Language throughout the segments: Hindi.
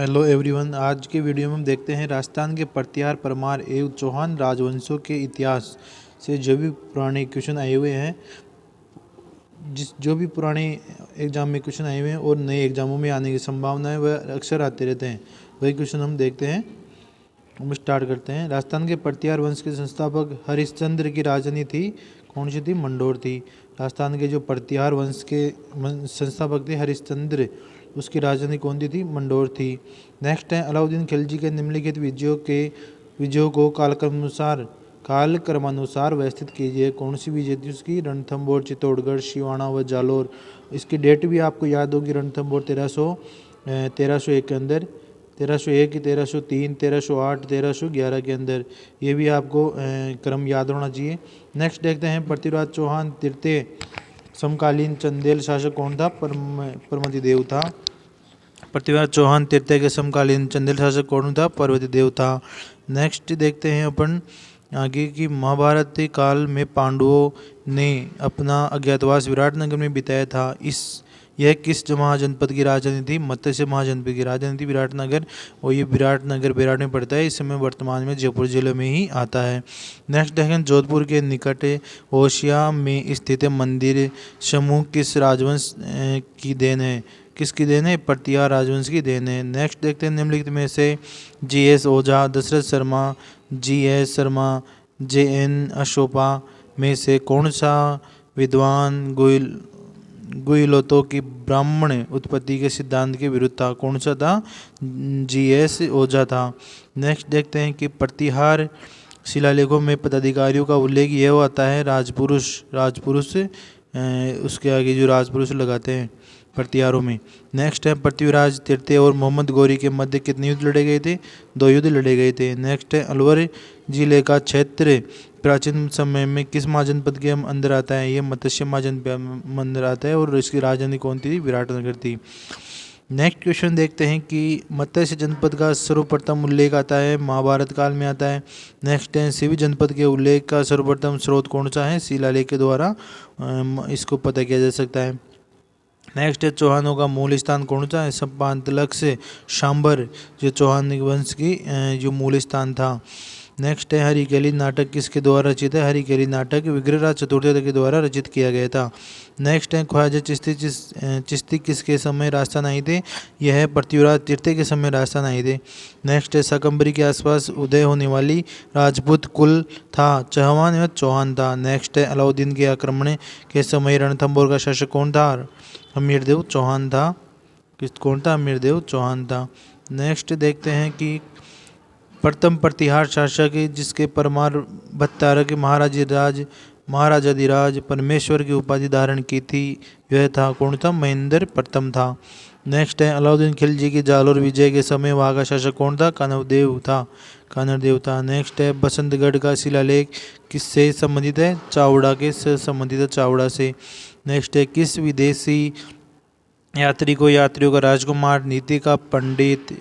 हेलो एवरीवन, आज के वीडियो में हम देखते हैं राजस्थान के प्रतिहार, परमार एवं चौहान राजवंशों के इतिहास से जो भी पुराने क्वेश्चन आए हुए हैं, जो भी पुराने एग्जाम में क्वेश्चन आए हुए हैं और नए एग्जामों में आने की संभावना है वह अक्सर आते रहते हैं। वही क्वेश्चन हम देखते हैं। हम स्टार्ट करते हैं। राजस्थान के प्रतिहार वंश के संस्थापक हरिश्चंद्र की राजधानी थी, कौन सी थी? मंडोर थी। राजस्थान के जो प्रतिहार वंश के संस्थापक थे हरिश्चंद्र, उसकी राजधानी कौन सी थी? मंडोर थी। नेक्स्ट है, अलाउद्दीन खिलजी के निम्नलिखित विजयों को कालक्रमानुसार व्यवस्थित कीजिए। कौन सी विजय थी उसकी? रणथंभौर, चित्तौड़गढ़, सिवाना व जालोर। इसकी डेट भी आपको याद होगी। रणथंभौर 1301 के अंदर, 1301, 1303, 1308, 1311 के अंदर। ये भी आपको क्रम याद होना चाहिए। नेक्स्ट देखते हैं, पृथ्वीराज चौहान तृतीय समकालीन चंदेल शासक कौन था? परमतिदेव था। पृथ्वीराज चौहान तृतीय के समकालीन चंदेल शासक कौन था? पर्वतीदेव था। नेक्स्ट देखते हैं अपन आगे की, महाभारत काल में पांडवों ने अपना अज्ञातवास विराटनगर में बिताया था। यह किस महाजनपद की राजधानी थी? मत्स्य महाजनपद की राजधानी थी विराटनगर, और ये विराटनगर बेराट में पड़ता है। इस समय वर्तमान में जयपुर जिले में ही आता है। नेक्स्ट देखें, जोधपुर के निकट ओशिया में स्थित मंदिर समूह किस राजवंश की देन है? किसकी देन है? प्रतिहार राजवंश की देन है। नेक्स्ट देखते हैं, निम्नलिखित में से GS ओझा, दशरथ शर्मा, GS शर्मा, JN अशोका में से कौन सा विद्वान गुइलोतों की ब्राह्मण उत्पत्ति के सिद्धांत के विरुद्ध था? कौन सा था? GS ओझा था। नेक्स्ट देखते हैं कि प्रतिहार शिलालेखों में पदाधिकारियों का उल्लेख यह आता है राजपुरुष उसके आगे जो राजपुरुष लगाते हैं प्रतिहारों में। नेक्स्ट है, पृथ्वीराज तृतीय और मोहम्मद गौरी के मध्य कितने युद्ध लड़े गए थे? 2 युद्ध लड़े गए थे। नेक्स्ट है, अलवर जिले का क्षेत्र प्राचीन समय में किस महाजनपद के अंदर आता है? ये मत्स्य महाजनपद में अंदर आता है, और इसकी राजधानी कौन थी? विराटनगर थी। नेक्स्ट क्वेश्चन देखते हैं कि मत्स्य जनपद का सर्वप्रथम उल्लेख आता है महाभारत काल में आता है। नेक्स्ट है, शिवी जनपद के उल्लेख का सर्वप्रथम स्रोत कौन सा है? शिलालेख के द्वारा इसको पता किया जा सकता है। नेक्स्ट है, चौहानों का मूल स्थान कौन सा है? संपादलक से शांबर, जो चौहान वंश की जो मूल स्थान था। नेक्स्ट है, हरिकेली नाटक किसके द्वारा रचित है? हरिकेली नाटक विग्रहराज चतुर्थ के द्वारा रचित किया गया था। नेक्स्ट है, ख्वाजा चिश्ती किसके समय राजस्थान आए थे? यह है पृथ्वीराज तृतीय के समय राजस्थान आए थे। नेक्स्ट है, शाकंभरी के आसपास उदय होने वाली राजपूत कुल था? चौहान या चौहान था। नेक्स्ट है, अलाउद्दीन के आक्रमण के समय रणथंभौर का शासक कौन था? अमीरदेव चौहान था। कौन था? अमीरदेव चौहान था। नेक्स्ट देखते हैं कि प्रथम प्रतिहार शासक जिसके परमार भत्तारक के महाराजाधिराज परमेश्वर की उपाधि धारण की थी, यह था कौन था? महेंद्र प्रथम था। नेक्स्ट है, अलाउद्दीन खिलजी की जालोर विजय के समय वहाँ का शासक कौन था? कानरदेव था। नेक्स्ट है, बसंतगढ़ का शिलालेख किससे संबंधित है? चावड़ा के से संबंधित है, चावड़ा से। नेक्स्ट है, किस विदेशी यात्रियों का राजकुमार नीति का पंडित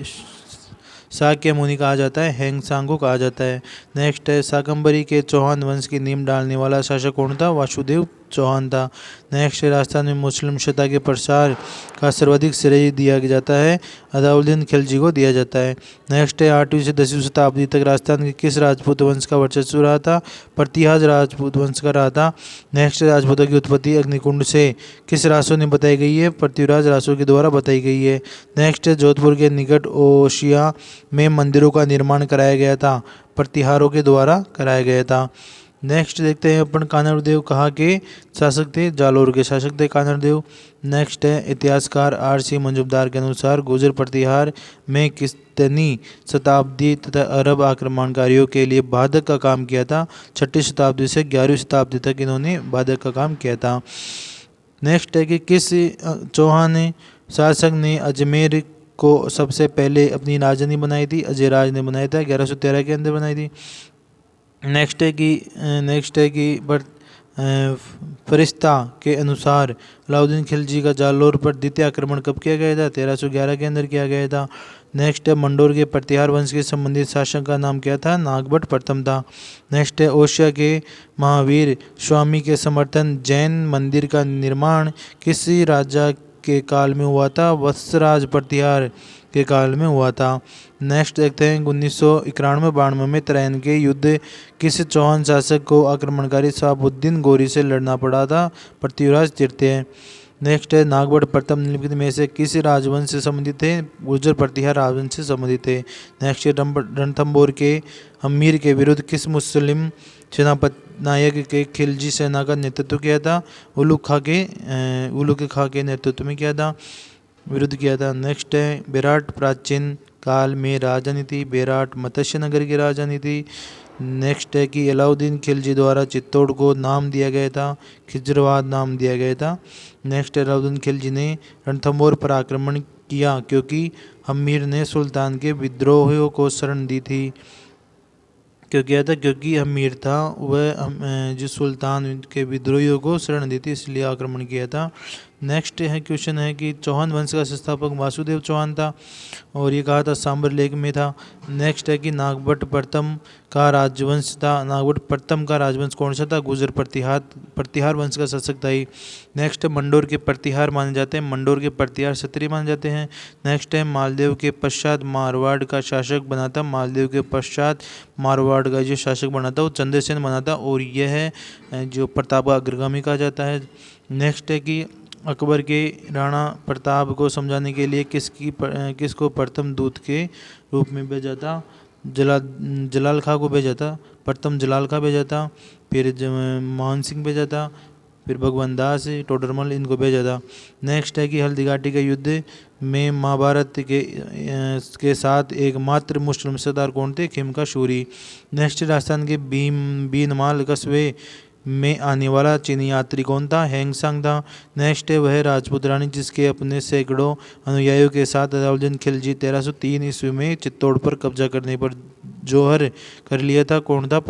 शाक्य मुनि कहा जाता है? हेंगसांग को कहा जाता है। नेक्स्ट है, शाकंभरी के चौहान वंश की नींव डालने वाला शासक कौन था? वासुदेव चौहान था। नेक्स्ट है, राजस्थान में मुस्लिम सत्ता के प्रसार का सर्वाधिक श्रेय दिया जाता है? अलाउद्दीन खिलजी को दिया जाता है। नेक्स्ट है, 8वीं से 10वीं शताब्दी तक राजस्थान के किस राजपूत वंश का वर्चस्व रहा था? प्रतिहार राजपूत वंश का रहा था। नेक्स्ट, राजपूतों की उत्पत्ति अग्निकुंड से किस रासों ने बताई गई है? पृथ्वीराज रासों के द्वारा बताई गई है। नेक्स्ट है, जोधपुर के निकट ओशिया में मंदिरों का निर्माण कराया गया था? प्रतिहारों के द्वारा कराया गया था। नेक्स्ट देखते हैं अपन, कानरदेव कहाँ के शासक थे? जालोर के शासक थे कानरदेव। नेक्स्ट है, इतिहासकार RC मजूमदार के अनुसार गुर्जर प्रतिहार में कितनी शताब्दी तथा अरब आक्रमणकारियों के लिए बाधक का काम किया था? 6वीं शताब्दी से 11वीं शताब्दी तक इन्होंने बाधक का काम किया था। नेक्स्ट है कि किस चौहान शासक ने अजमेर को सबसे पहले अपनी राजधानी बनाई थी? अजयराज ने बनाया था, 1113 के अंदर बनाई थी। नेक्स्ट है कि फरिश्ता के अनुसार अलाउद्दीन खिलजी का जालोर पर द्वितीय आक्रमण कब किया गया था? 1311 के अंदर किया गया था। नेक्स्ट है, मंडोर के प्रतिहार वंश के संबंधित शासक का नाम क्या था? नागभट्ट प्रथम था। नेक्स्ट है, ओशिया के महावीर स्वामी के समर्थन जैन मंदिर का निर्माण किस राजा के काल में हुआ था? वत्सराज प्रतिहार के काल में हुआ था। नेक्स्ट देखते हैं 1991-92 में तराइन के युद्ध किस चौहान शासक को आक्रमणकारी शहाबुद्दीन गोरी से लड़ना पड़ा था? पृथ्वीराज तृतीय। नेक्स्ट है नागवट प्रथम निम्नलिखित में से किस राजवंश से संबंधित थे? गुर्जर प्रतिहार राजवंश से संबंधित थे। नेक्स्ट है रणथंभौर के अमीर के विरुद्ध किस मुस्लिम सेनापति नायक के खिलजी सेना का नेतृत्व किया था? उलुग खां के नेतृत्व में किया था, विरुद्ध किया था। नेक्स्ट है बेराट प्राचीन काल में राजधानी थी, बेराट मत्स्य नगर की राजधानी थी। नेक्स्ट है कि अलाउद्दीन खिलजी द्वारा चित्तौड़ को नाम दिया गया था, खिजराबाद नाम दिया गया था। नेक्स्ट है अलाउद्दीन खिलजी ने रणथंभौर पर आक्रमण किया क्योंकि अमीर ने सुल्तान के विद्रोहियों को शरण दी थी। क्यों किया था? क्योंकि अमीर था वह जो सुल्तान के विद्रोहियों को शरण दी थी, इसलिए आक्रमण किया था। नेक्स्ट है क्वेश्चन है कि चौहान वंश का संस्थापक वासुदेव चौहान था और ये कहा था सांबर लेक में था। नेक्स्ट है कि नागवट प्रथम का राजवंश था, नागवट प्रथम का राजवंश कौन सा था? गुर्जर प्रतिहार वंश का शासक था ही। नेक्स्ट है मंडोर के प्रतिहार माने जाते हैं, मंडोर के प्रतिहार क्षत्रिय माने जाते हैं। नेक्स्ट है मालदेव के पश्चात मारवाड़ का शासक बना था, मालदेव के पश्चात मारवाड़ का जो शासक बना था वो चंद्रसेन बना था और यह जो प्रताप का अग्रगामी कहा जाता है। नेक्स्ट है कि अकबर के राणा प्रताप को समझाने के लिए किसको प्रथम दूत के रूप में भेजा था? जलाल खां को भेजा था, प्रथम जलाल खां भेजा था, फिर मान सिंह भेजा था, फिर भगवान दास टोडरमल इनको भेजा था। नेक्स्ट है कि हल्दीघाटी के युद्ध में महाभारत के साथ एकमात्र मुस्लिम सरदार कौन थे? खिमका शूरी। नेक्स्ट राजस्थान के बीनमाल कस्बे में आने वाला चीनी यात्री कौन था? हैंगसांग था। नेक्स्ट है वह राजपूत रानी जिसके अपने सैकड़ों अनुयायियों के साथ अलाउद्दीन खिलजी 1303 ईस्वी में चित्तौड़ पर कब्जा करने पर जोहर कर लिया था, कौन था?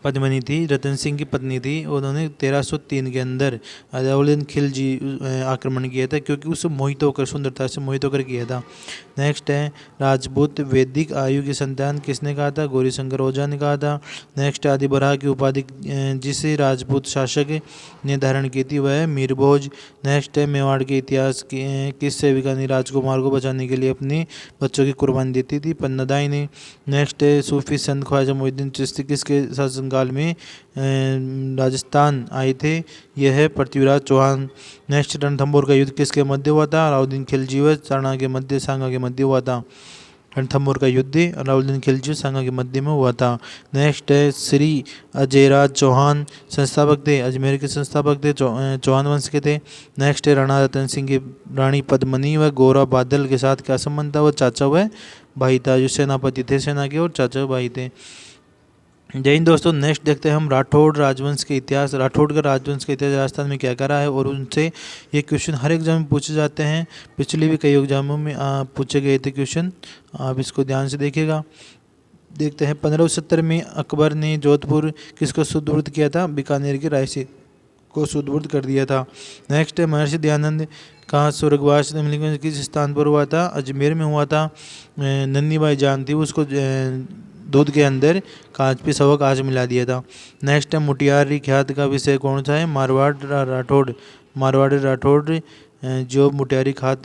पद्मनी थी, रतन सिंह की पत्नी थी। उन्होंने 1303 के अंदर अलाउद्दीन खिलजी आक्रमण किया था क्योंकि उसे मोहित होकर, सुंदरता से मोहित होकर किया था। नेक्स्ट है राजपूत वैदिक आयु की संतान किसने कहा था? गौरीशंकर ओझा ने कहा था। नेक्स्ट आदि बराह की उपाधि जिसे राजपूत शासक ने धारण की थी वह मीरभोज। नेक्स्ट है मेवाड़ के इतिहास किस सेविका ने राजकुमार को बचाने के लिए अपने बच्चों की कुर्बानी देती थी? पन्नादाई ने। नेक्स्ट है सूफी संत ख्वाजा मोइनुद्दीन चिश्ती किसके शासनकाल में राजस्थान आए थे? यह है पृथ्वीराज चौहान। नेक्स्ट रणथंभौर का युद्ध किसके मध्य हुआ था? अलाउद्दीन खिलजी व चाणा के मध्य, सांगा के मध्य हुआ था। रणथंभौर का युद्ध अलाउद्दीन खिलजी सांगा के मध्य में हुआ था। नेक्स्ट है श्री अजयराज चौहान संस्थापक थे, अजमेर के संस्थापक थे, चौहान वंश के थे। नेक्स्ट है राणा रतन सिंह की रानी पद्मनी व गौरा बादल के साथ क्या संबंध था? वह चाचा व भाई था, जो सेनापति थे सेना के और चाचा भाई थे। जय हिंद दोस्तों। नेक्स्ट देखते हैं हम राठौड़ राजवंश के इतिहास। राठौड़ का राजवंश का इतिहास राजस्थान में क्या करा है और उनसे ये क्वेश्चन हर एग्जाम में पूछे जाते हैं। पिछले भी कई एग्जामों में पूछे गए थे क्वेश्चन, आप इसको ध्यान से देखिएगा। देखते हैं 1570 में अकबर ने जोधपुर किसको सुदृढ़ किया था? बीकानेर की राय से को सुदृढ़ कर दिया था। नेक्स्ट है महर्षि दयानंद का स्वर्गवास निम्नलिखित किस स्थान पर हुआ था? अजमेर में हुआ था। नन्नी बाई जान थी, उसको दूध के अंदर कांच पे सवा कांच मिला दिया था। नेक्स्ट है मुटियारी ख्यात का विषय कौन सा है? मारवाड़ी राठौड़ जो मुटियारी खात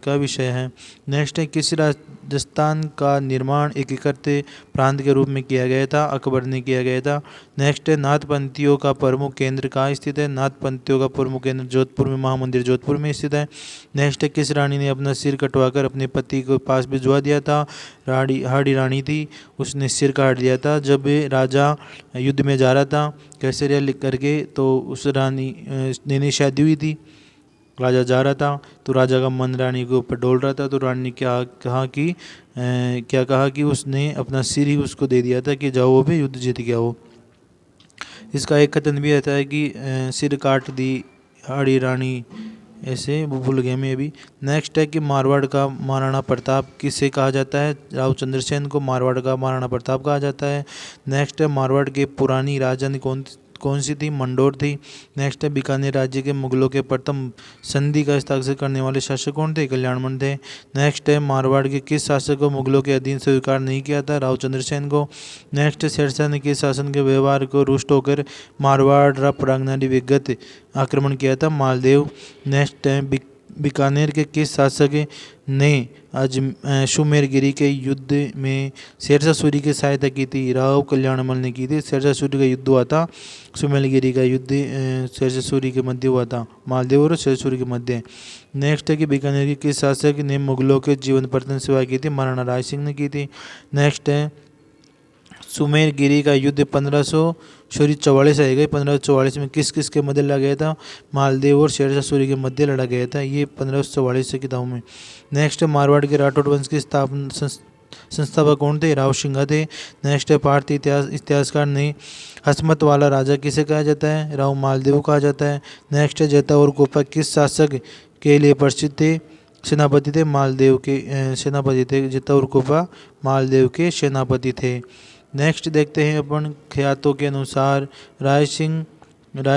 का विषय है। नेक्स्ट है किस राजस्थान का निर्माण एकीकृत प्रांत के रूप में किया गया था? अकबर ने किया गया था। नेक्स्ट है नाथपंथियों का प्रमुख केंद्र कहाँ स्थित है? नाथपंथियों का प्रमुख केंद्र जोधपुर में, महामंदिर जोधपुर में स्थित है। नेक्स्ट है किस रानी ने अपना सिर कटवाकर अपने पति के पास भिजवा दिया था? हाड़ी रानी थी, उसने सिर काट दिया था जब राजा युद्ध में जा रहा था कैसरिया लिख करके, तो उस रानी ने शादी हुई थी, राजा जा रहा था तो राजा का मन रानी के ऊपर डोल रहा था, तो रानी ने क्या कहा कि उसने अपना सिर ही उसको दे दिया था कि जाओ वो भी युद्ध जीत गया हो। इसका एक कथन भी रहता है कि सिर काट दी हाड़ी रानी, ऐसे वो भूल गए मैं अभी। नेक्स्ट है कि मारवाड़ का महाराणा प्रताप किसे कहा जाता है? राव चंद्रसेन को मारवाड़ का महाराणा प्रताप कहा जाता है। नेक्स्ट है मारवाड़ की पुरानी राजधानी कौन सी थी? मंडोर थी। नेक्स्ट है बीकानेर राज्य के मुगलों के प्रथम संधि का हस्ताक्षर करने वाले शासक कौन थे? कल्याणमल थे। नेक्स्ट है मारवाड़ के किस शासक को मुगलों के अधीन स्वीकार नहीं किया था? राव चंद्रसेन को। नेक्स्ट शेरशाह ने किस शासन के व्यवहार को रुष्ट होकर मारवाड़ प्रांगणारी विगत आक्रमण किया था? मालदेव। नेक्स्ट है बीकानेर के किस शासक ने अजमेर के युद्ध में शेरशाह सूरी की सहायता की थी? राव कल्याणमल ने की थी। शेरशाह सूरी का युद्ध हुआ था, सुमेलगिरी का युद्ध शेरशाह सूरी के मध्य हुआ था, मालदेव और शेरशाह सूरी के मध्य। नेक्स्ट है कि बीकानेर के किस शासक ने मुगलों के जीवन परिवर्तन सेवा की थी? महाराणा राय सिंह ने की थी। नेक्स्ट है सुमेरगिरी का युद्ध 1544 आएगा। 1544 में किस किस के मध्य लड़ा गया था? मालदेव और शेरशाह सूरी के मध्य लड़ा गया था। ये 1544 की किताबों में। नेक्स्ट है मारवाड़ के राठौड़ वंश के संस्थापक कौन थे? राव सिंघा थे। नेक्स्ट है भारतीय इतिहासकार ने हसमत वाला राजा किसे कहा जाता है? राव मालदेव कहा जाता है। नेक्स्ट है जता और गोपा किस शासक के लिए प्रसिद्ध थे? सेनापति थे, मालदेव के सेनापति थे। जता और गोपा मालदेव के सेनापति थे। नेक्स्ट देखते हैं अपन ख्यातों के अनुसार राय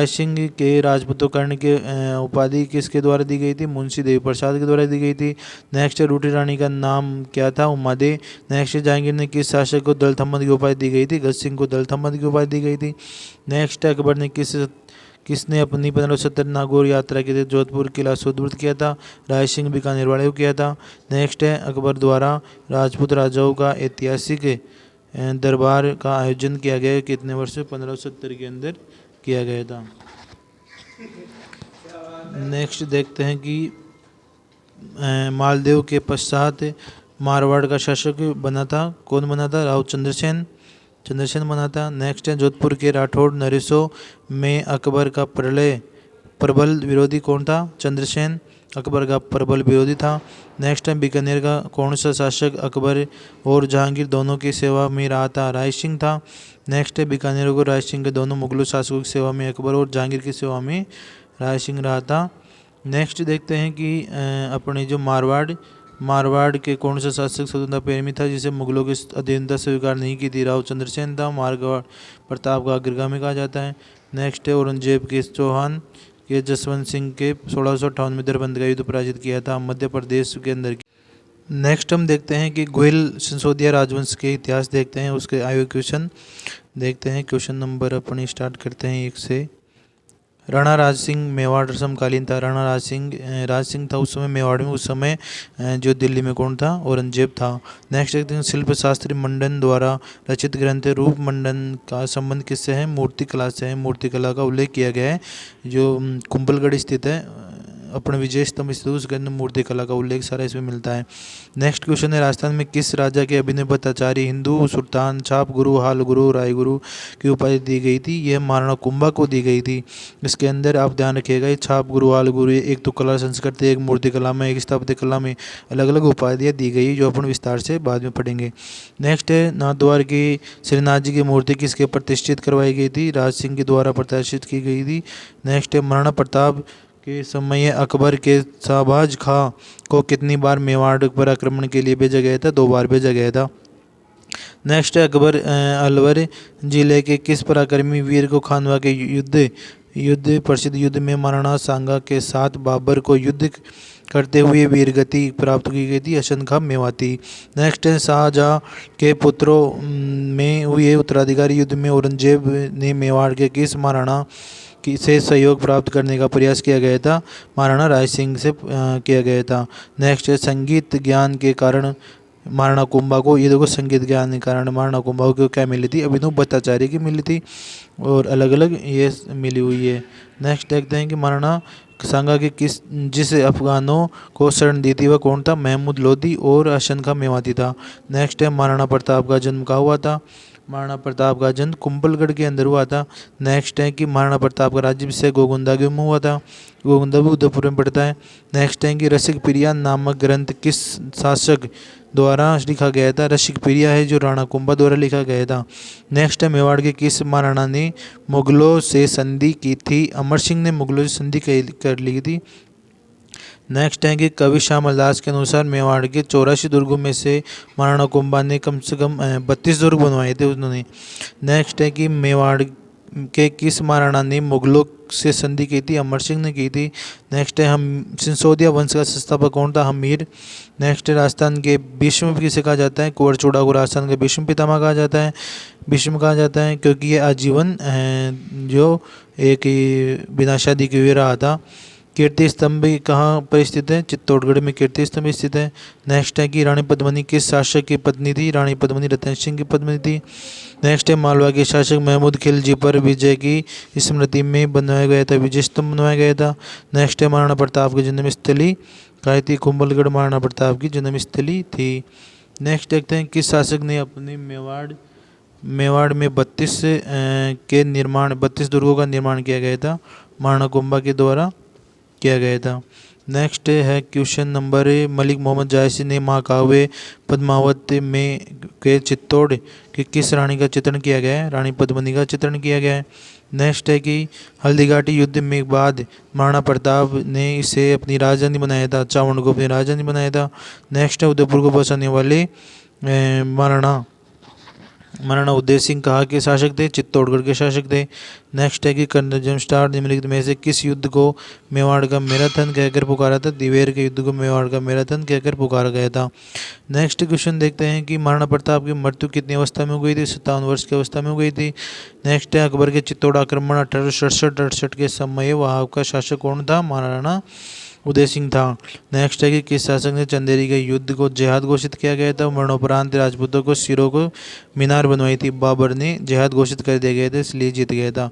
सिंह के राजपूतों कर्ण के उपाधि किसके द्वारा दी गई थी? मुंशी देवी प्रसाद के द्वारा दी गई थी। नेक्स्ट रूटी रानी का नाम क्या था? उमादे। नेक्स्ट जहांगीर ने किस शासक को दलथम्मद की उपाधि दी गई थी? गज सिंह को दलथम्मद की उपाधि दी गई थी। नेक्स्ट अकबर ने किसने अपनी 1570 नागौर यात्रा के लिए जोधपुर किला सुदृढ़ किया था? राय सिंह बीकानेर वाले को किया था। नेक्स्ट है अकबर द्वारा राजपूत राजाओं का ऐतिहासिक दरबार का आयोजन किया गया कितने वर्ष? 1570 के अंदर किया गया था। नेक्स्ट देखते हैं कि मालदेव के पश्चात मारवाड़ का शासक बना था, कौन बना था? राव चंद्रसेन बना था। नेक्स्ट है जोधपुर के राठौड़ नरेशों में अकबर का प्रबल विरोधी कौन था? चंद्रसेन अकबर का प्रबल विरोधी था। नेक्स्ट है बीकानेर का कौन सा शासक अकबर और जहांगीर दोनों की सेवा में रहा था? राय सिंह था। नेक्स्ट है बीकानेर को राय सिंह के दोनों मुगलों शासकों की सेवा में अकबर और जहांगीर की सेवा में राय सिंह रहा था। नेक्स्ट देखते हैं कि अपने जो मारवाड़ के कौन सा शासक स्वतंत्रता प्रेमी था जिसे मुगलों की अधीनता स्वीकार नहीं की थी? राव चंद्रसेन था। मारवाड़ प्रताप का अग्रगामी कहा जाता है। नेक्स्ट है औरंगजेब के चौहान के जसवंत सिंह के 1658 में दरबंद का युद्ध पराजित किया था, मध्य प्रदेश के अंदर। नेक्स्ट हम देखते हैं कि गोयल सिसोदिया राजवंश के इतिहास देखते हैं, उसके आयु क्वेश्चन देखते हैं। क्वेश्चन नंबर अपनी स्टार्ट करते हैं 1 से। राणा राज सिंह मेवाड़ समकालीन था। राणा राज सिंह था उस समय मेवाड़ में। उस समय जो दिल्ली में कौन था? औरंगजेब था। नेक्स्ट देखते हैं शिल्प शास्त्री मंडन द्वारा रचित ग्रंथ रूप मंडन का संबंध किससे है? मूर्ति कला से है। मूर्ति कला का उल्लेख किया गया है जो कुंभलगढ़ स्थित है, अपने विजय स्तंभ स्थित उस ग्रंथ मूर्ति कला का उल्लेख सारा इसमें मिलता है। नेक्स्ट क्वेश्चन है राजस्थान में किस राजा के अभिनव भट्टाचार्य हिंदू सुल्तान छाप गुरु हाल गुरु राय गुरु की उपाधि दी गई थी? यह महाराणा कुंभा को दी गई थी। इसके अंदर आप ध्यान रखिएगा ये छाप गुरु हाल गुरु एक तो कला संस्कृति, एक मूर्ति कला में, एक स्थापत्य कला में अलग अलग उपाधियाँ दी गई जो अपन विस्तार से बाद में पढ़ेंगे। नेक्स्ट है नाथद्वार की श्रीनाथ जी की मूर्ति किसके प्रतिष्ठित करवाई गई थी? राज सिंह के द्वारा प्रतिष्ठित की गई थी। नेक्स्ट है महाराणा प्रताप के समय अकबर के शाहबाज खां को कितनी बार मेवाड़ पर आक्रमण के लिए भेजा गया था? 2 बार भेजा गया था। नेक्स्ट है अकबर अलवर जिले के किस पराक्रमी वीर को खानवा के प्रसिद्ध युद्ध में महाराणा सांगा के साथ बाबर को युद्ध करते हुए वीरगति प्राप्त की गई थी? हसन खां मेवाती। नेक्स्ट है शाहजहां के पुत्रों में हुए उत्तराधिकारी युद्ध में औरंगजेब ने मेवाड़ के किस महाराणा से सहयोग प्राप्त करने का प्रयास किया गया था? महाराणा राय सिंह से किया गया था। नेक्स्ट है संगीत ज्ञान के कारण महाराणा कुंभा को, ये देखो संगीत ज्ञान के कारण महाराणा कुंभा को क्या मिली थी? अभिनव भट्टाचार्य की मिली थी और अलग अलग ये मिली हुई है। नेक्स्ट देखते हैं कि महाराणा सांगा के जिस अफगानों को शरण दी थी वह कौन था? महमूद लोधी और हसन खां मेवाती था। नेक्स्ट है महाराणा प्रताप का जन्म कहाँ हुआ था? महाराणा प्रताप का जन्म कुंभलगढ़ के अंदर हुआ था। नेक्स्ट है कि महाराणा प्रताप का राज्याभिषेक गोगुंदा में हुआ था। गोगुंदा भी उदयपुर में पड़ता है। नेक्स्ट है कि रसिक प्रिया नामक ग्रंथ किस शासक द्वारा लिखा गया था? रसिक प्रिया है जो राणा कुंभा द्वारा लिखा गया था। नेक्स्ट है मेवाड़ के किस महाराणा ने मुगलों से संधि की थी? अमर सिंह ने मुगलों से संधि कर ली थी। नेक्स्ट है कि कवि श्यामल दास के अनुसार मेवाड़ के 84 दुर्गों में से महाराणा कुंभा ने कम से कम 32 दुर्ग बनवाए थे उन्होंने। नेक्स्ट है कि मेवाड़ के किस महाराणा ने मुगलों से संधि की थी? अमर सिंह ने की थी। नेक्स्ट है हम सिसोदिया वंश का संस्थापक कौन था? हमीर। नेक्स्ट है राजस्थान के भीष्म किसे कहा जाता है? कुंवर चूड़ा को राजस्थान के भीष्म पितामह कहा जाता है। भीष्म कहा जाता है क्योंकि ये आजीवन जो एक बिना शादी के हुए रहा था। कीर्ति स्तंभ कहाँ पर स्थित है? चित्तौड़गढ़ में कीर्ति स्तंभ स्थित है। नेक्स्ट है कि रानी पद्मिनी किस शासक की पत्नी थी? रानी पद्मिनी रतन सिंह की पत्नी थी। नेक्स्ट है मालवा के शासक महमूद खिलजी पर विजय की स्मृति में बनवाया गया था विजय स्तंभ बनवाया गया था। नेक्स्ट है महाराणा प्रताप की जन्मस्थली कहाँ थी? कुंभलगढ़ महाराणा प्रताप की जन्मस्थली थी। नेक्स्ट देखते हैं किस शासक ने अपने मेवाड़ में 32 दुर्गों का निर्माण किया गया था? महाराणा कुंभा के द्वारा किया गया था। नेक्स्ट है क्वेश्चन नंबर मलिक मोहम्मद जायसी ने महाकाव्य पद्मावत में के चित्तौड़ की किस रानी का चित्रण किया गया है? रानी पद्मिनी का चित्रण किया गया है। नेक्स्ट है कि हल्दीघाटी युद्ध में बाद महाराणा प्रताप ने इसे अपनी राजधानी बनाया था, चावंड को अपनी राजधानी बनाया था। नेक्स्ट है उदयपुर को बसाने वाले महाराणा उदय सिंह कहाँ के शासक थे? चित्तौड़गढ़ के शासक थे। नेक्स्ट है कि कर्नल जेम्स स्टार निम्नलिखित में से किस युद्ध को मेवाड़ का मैराथन कहकर पुकारा था? दिवेर के युद्ध को मेवाड़ का मैराथन कहकर पुकारा गया था। नेक्स्ट क्वेश्चन देखते हैं कि महाराणा प्रताप की मृत्यु कितनी अवस्था में हो गई थी? 57 वर्ष की अवस्था में हो गई थी। नेक्स्ट है अकबर के चित्तौड़ आक्रमण 1867-68 के समय वहाँ का शासक कौन था? महाराणा उदय सिंह था। नेक्स्ट है कि किस शासक ने चंदेरी के युद्ध को जिहाद घोषित किया गया था? मरणोपरांत राजपूतों को सिरों को मीनार बनवाई थी। बाबर ने जिहाद घोषित कर दिया गया था, इसलिए जीत गया था।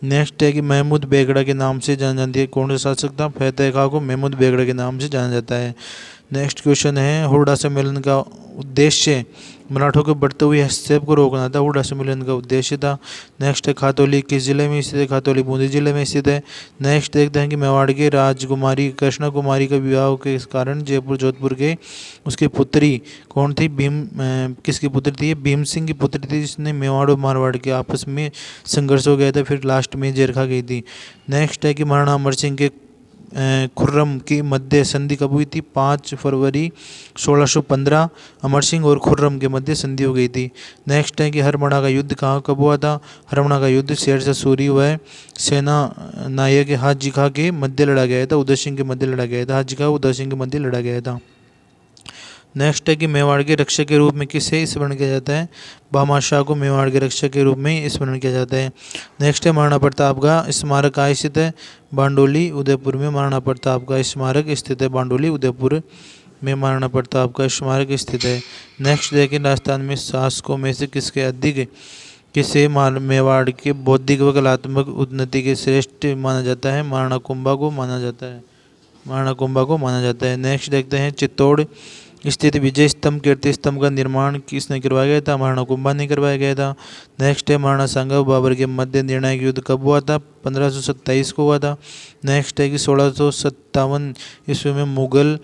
नेक्स्ट है कि महमूद बेगड़ा के नाम से जाना जाती है कौन सा शासक था? फतेह खां को महमूद बेगड़ा के नाम से जाना जाता है। नेक्स्ट क्वेश्चन है हुडा सम्मेलन का उद्देश्य मराठों के बढ़ते हुए हस्तक्षेप को रोकना था। हुडा सम्मेलन का उद्देश्य था। नेक्स्ट है खातौली किस जिले में स्थित है? खातौली बूंदी जिले में स्थित है। नेक्स्ट देखते हैं कि मेवाड़ के राजकुमारी कृष्णा कुमारी का विवाह के कारण जयपुर जोधपुर के उसकी पुत्री कौन थी? किसकी पुत्री थी? भीम सिंह की पुत्री थी, जिसने मेवाड़ और मारवाड़ के आपस में संघर्ष हो गया था, फिर लास्ट में जेल खा गई थी। नेक्स्ट है कि महाराणा अमर सिंह के खुर्रम की मध्य संधि कब हुई थी? 5 फरवरी 1615 अमर सिंह और खुर्रम के मध्य संधि हो गई थी। नेक्स्ट है कि हरमणा का युद्ध कब हुआ था? हरमणा का युद्ध शेरशाह सूरी व सेना नायक हाजी खां के मध्य लड़ा गया था, उदय सिंह के मध्य लड़ा गया था। हाजी खां उदय सिंह के मध्य लड़ा गया था। नेक्स्ट है कि मेवाड़ के रक्षक के रूप में किसे स्मरण किया जाता है? भामा शाह को मेवाड़ के रक्षक के रूप में स्मरण किया जाता है। नेक्स्ट है महाराणा प्रताप का स्मारक कहाँ स्थित है? बांडोली उदयपुर में महाराणा प्रताप का स्मारक स्थित है। बांडोली उदयपुर में महाराणा प्रताप का स्मारक स्थित है। नेक्स्ट देखें राजस्थान में शासकों में से किसे मेवाड़ के बौद्धिक व कलात्मक उन्नति के श्रेष्ठ माना जाता है? महाराणा कुंभा को माना जाता है। महाराणा कुंभा को माना जाता है। नेक्स्ट देखते हैं चित्तौड़ स्थित विजय स्तंभ कीर्ति स्तंभ का निर्माण किसने करवाया गया था? महाराणा कुंभा ने करवाया गया था। नेक्स्ट है महाराणा सांगा व बाबर के मध्य निर्णायक युद्ध कब हुआ था? 1527 को हुआ था। नेक्स्ट है कि 1657 ईस्वी में मुगल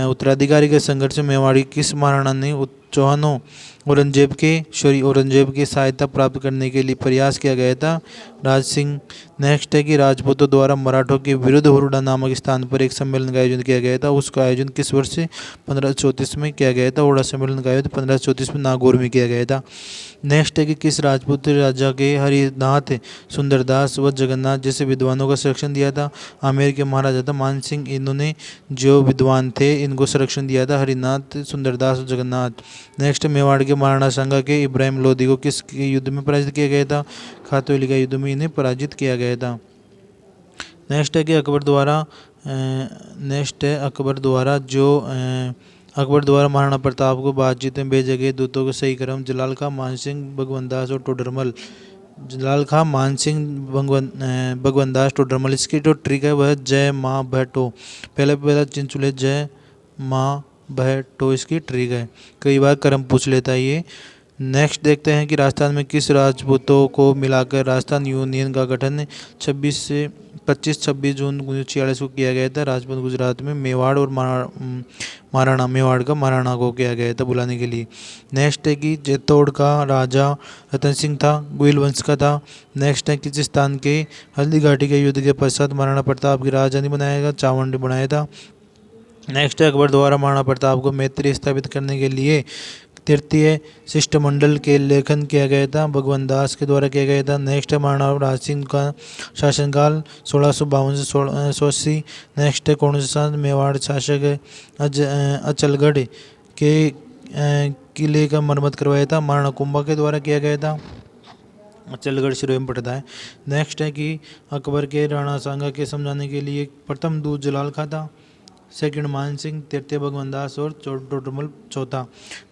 उत्तराधिकारी के संघर्ष में मेवाड़ी किस महाराणा ने चौहानों औरंगजेब की सहायता प्राप्त करने के लिए प्रयास किया गया था? राज सिंह। नेक्स्ट है कि राजपूतों द्वारा मराठों के विरुद्ध हुरडा नामक स्थान पर एक सम्मेलन का आयोजन किया गया था। उसका आयोजन किस वर्ष से? 1534 में किया गया था। हुरडा सम्मेलन का आयोजन 1534 में नागौर में किया गया था। नेक्स्ट है कि किस राजपूत राजा के हरिनाथ सुंदरदास व जगन्नाथ जैसे विद्वानों का संरक्षण दिया था? आमेर के महाराजा था मान सिंह, इन्होंने जो विद्वान थे इनको संरक्षण दिया था, हरिनाथ, सुंदरदास और जगन्नाथ। नेक्स्ट मेवाड़ के महाराणा सांगा के इब्राहिम लोधी को किस युद्ध में पराजित किया गया था? खातौली का युद्ध में इन्हें पराजित किया गया था। नेक्स्ट है कि अकबर द्वारा महाराणा प्रताप को बातचीत में भेजे गए दूतों के सही क्रम जलाल खां, मानसिंह, भगवनदास और टोडरमल। जलाल खां, मानसिंह, भगवनदास, टोडरमल। इसकी जो ट्रिक है वह जय माँ भट्टो। पहला चिंचुले जय माँ भट्टो इसकी ट्रिक है। कई बार क्रम पूछ लेता है ये। नेक्स्ट देखते हैं कि राजस्थान में किस राजपूतों को मिलाकर राजस्थान यूनियन का गठन 25-26 जून 1946 को किया गया था। राजपूत गुजरात में मेवाड़ और मेवाड़ का महाराणा को किया गया था बुलाने के लिए। नेक्स्ट है कि चित्तौड़ का राजा रतन सिंह था, गुइल वंश का था। नेक्स्ट है किस स्थान के हल्दीघाटी के युद्ध के पश्चात महाराणा प्रताप की राजधानी बनाया गया? चावंड बनाया था। नेक्स्ट है अकबर द्वारा महाराणा प्रताप को मैत्री स्थापित करने के लिए तृतीय शिष्टमंडल के लेखन किया गया था, भगवनदास के द्वारा किया गया था। नेक्स्ट है महाराणा राज सिंह का शासनकाल 1652 से 1680। नेक्स्ट है कौन सा मेवाड़ शासक अचलगढ़ के किले का मरम्मत करवाया था? महाराणा कुंभा के द्वारा किया गया था। अचलगढ़ शिरोई में पड़ता है। नेक्स्ट है कि अकबर के राणा सांगा के समझाने के लिए प्रथम दूत जलाल खा था, सेकंड मान सिंह, तृतीय भगवान दास और टोडरमल चौथा।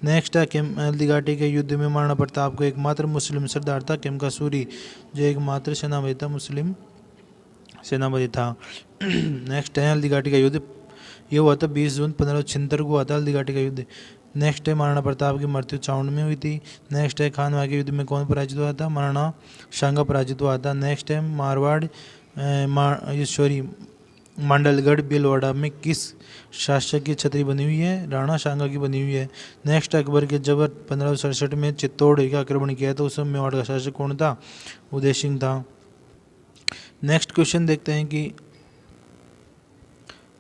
नेक्स्ट है किम हल्दीघाटी के युद्ध में महाराणा प्रताप को एकमात्र मुस्लिम सरदार था किम का सूरी, जो एकमात्र सेनापति था, मुस्लिम सेनापति था। नेक्स्ट है हल्दीघाटी का युद्ध, ये हुआ था 20 जून 1576 को हुआ था हल्दीघाटी का युद्ध। नेक्स्ट है महाराणा प्रताप की मृत्यु चावड़ में हुई थी। नेक्स्ट है खानवा के युद्ध में कौन पराजित हुआ था, महाराणा सांगा पराजित हुआ था। नेक्स्ट है मारवाड़ मांडलगढ़ भीलवाड़ा में किस शासक की छतरी बनी हुई है, राणा सांगा की बनी हुई है। नेक्स्ट अकबर के जब 1567 में चित्तौड़ का आक्रमण किया था उस समय मेवाड़ का शासक कौन था, उदय सिंह था। नेक्स्ट क्वेश्चन देखते हैं कि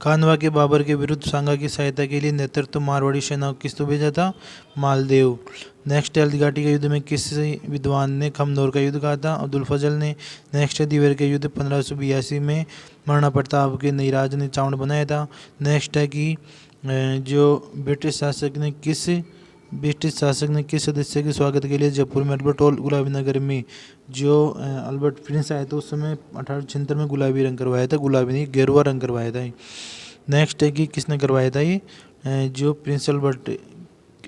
खानवा के बाबर के विरुद्ध सांगा की सहायता के लिए नेतृत्व मारवाड़ी सेना को किसने भेजा था, मालदेव। नेक्स्ट है हल्दीघाटी के युद्ध में किस विद्वान ने खमनोर का युद्ध कहा था, अब्दुल फजल ने। नेक्स्ट है दिवेर के युद्ध 1582 में महाराणा प्रताप के नईराज ने चावड़ बनाया था। नेक्स्ट है कि जो ब्रिटिश शासक ने किस सदस्य के स्वागत के लिए जयपुर में अल्बर्ट हॉल गुलाबी नगर में जो अल्बर्ट प्रिंस आए थे उस समय 1876 में गुलाबी रंग करवाया था, गुलाबी नहीं गेरुआ रंग करवाया था। नेक्स्ट है कि किसने करवाया था, ये जो प्रिंस अल्बर्ट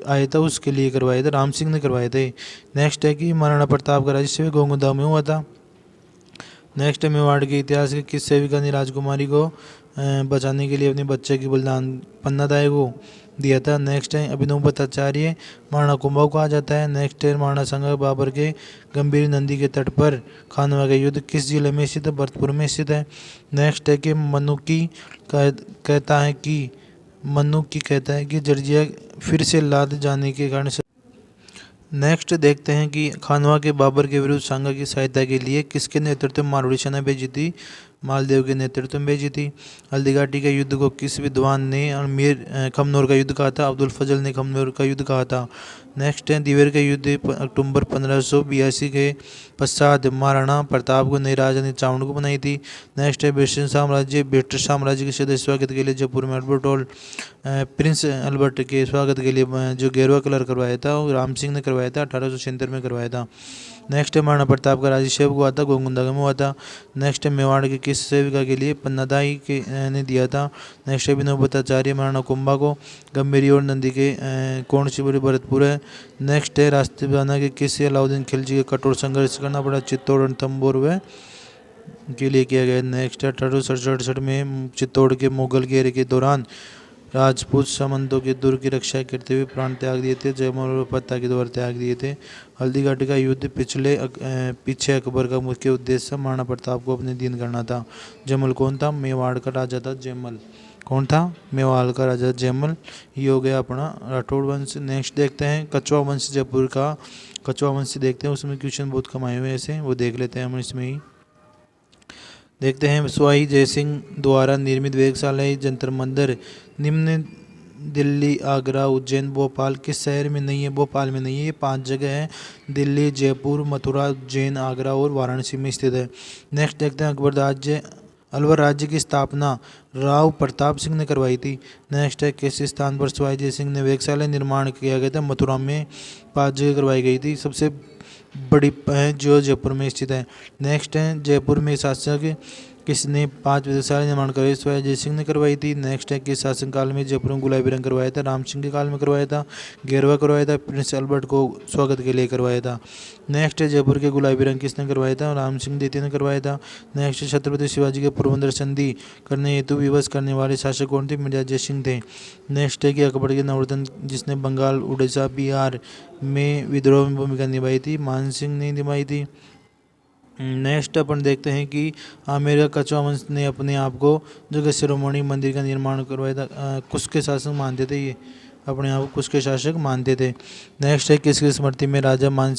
आया था उसके लिए करवाया था, राम सिंह ने करवाए थे। नेक्स्ट है कि महाराणा प्रताप का राज्य गोंगुदा में हुआ था। नेक्स्ट है मेवाड़ के इतिहास के किस सेविका ने राजकुमारी को बचाने के लिए अपने बच्चे की बलिदान पन्नादाय को दिया था। नेक्स्ट है अभिनव भट्टाचार्य महाराणा कुंभा को आ जाता है। नेक्स्ट है महाराणा सांगा बाबर के गंभीर नदी के तट पर खानवा का युद्ध किस जिले में स्थित है, भरतपुर में स्थित है। नेक्स्ट है कि मनुकी कहता है कि जर्जिया फिर से लाद जाने के कारण। नेक्स्ट देखते हैं कि खानवा के बाबर के विरुद्ध सांगा की सहायता के लिए किसके नेतृत्व में मारवाड़ी सेना भेजी थी, मालदेव के नेतृत्व में भेजी थी। हल्दीघाटी के युद्ध को किस विद्वान ने खमनोर का युद्ध कहा था, अब्दुल फजल ने खमनोर का युद्ध कहा था। नेक्स्ट है दिवेर का युद्ध अक्टूबर 1582 के पश्चात महाराणा प्रताप को नए राजा ने चावड़ को बनाई थी। नेक्स्ट है ब्रिटिश साम्राज्य के सदस्य स्वागत के लिए जयपुर में अल्बर्ट हॉल प्रिंस अल्बर्ट के स्वागत के लिए जो गेरुआ कलर करवाया था वो राम सिंह ने करवाया था, 1876 में करवाया था। नेक्स्ट है महाराणा प्रताप का राज्यसेवक हुआ था, गोगुंदा में हुआ था। नेक्स्ट है मेवाड़ के किस सेविका के लिए पन्नादाई के ने दिया था। नेक्स्ट है अभिनव भट्टाचार्य महाराणा कुंभा को गंभीरी और नंदी के कौन सी बड़ी भरतपुर है। नेक्स्ट है राष्ट्रपति के किस अलाउद्दीन खिलजी के कठोर संघर्ष करना पड़ा, चित्तौड़ रणथंभौर व के लिए किया गया। नेक्स्ट है 1867 में चित्तौड़ के मुगल घेरे के दौरान राजपूत सामंतों के दुर्ग की रक्षा करते हुए प्राण त्याग दिए थे, जयमल और पत्ता के द्वारा त्याग दिए थे। हल्दीघाटी का युद्ध पीछे अकबर का मुख्य उद्देश्य महाराणा प्रताप को अपने अधीन करना था। जयमल कौन था, मेवाड़ का राजा था जयमल। कौन था, मेवाड़ का राजा जयमल। ये हो गया अपना राठौड़ वंश। नेक्स्ट देखते हैं कछवा वंश, जयपुर का कछवा वंश देखते हैं, उसमें क्वेश्चन बहुत कम आए हुए हैं ऐसे, वो देख लेते हैं हम इसमें ही। देखते हैं स्वाई जयसिंह द्वारा निर्मित वेधशाला जंतर मंदिर निम्न दिल्ली, आगरा, उज्जैन, भोपाल किस शहर में नहीं है, भोपाल में नहीं है। ये 5 जगह है, दिल्ली, जयपुर, मथुरा, उज्जैन, आगरा और वाराणसी में स्थित है। नेक्स्ट देखते हैं अलवर राज्य की स्थापना राव प्रताप सिंह ने करवाई थी। नेक्स्ट है किस स्थान पर स्वाई जयसिंह ने वेधशाला निर्माण किया गया था, मथुरा में 5 जगह करवाई गई थी, सबसे बड़ी है जो जयपुर में स्थित है। नेक्स्ट है जयपुर में शासक किसने 5 वेधशाला निर्माण करवाई, स्वाई जयसिंह ने करवाई थी। नेक्स्ट है कि शासनकाल में जयपुर में गुलाबी रंग करवाया था, राम सिंह के काल में करवाया था, गेरुआ करवाया था, प्रिंस अल्बर्ट को स्वागत के लिए करवाया था। नेक्स्ट है जयपुर के गुलाबी रंग किसने करवाया था, राम सिंह द्वितीय ने करवाया था। नेक्स्ट छत्रपति शिवाजी के पोरबंदर संधि करने हेतु विवश करने वाले शासक कौन थे, मिर्जा जय सिंह थे। नेक्स्ट है कि अकबर के नवरत्न जिसने बंगाल, उड़ीसा, बिहार में विद्रोह में भूमिका निभाई थी, मान सिंह ने निभाई थी। नेक्स्ट अपन देखते हैं कि आमेर का कछवा वंश ने अपने आप को जगह शिरोमणि मंदिर का निर्माण करवाया था, कुश के शासक मानते थे, ये अपने आप को कुश के शासक मानते थे। नेक्स्ट है किसकी स्मृति में राजा मान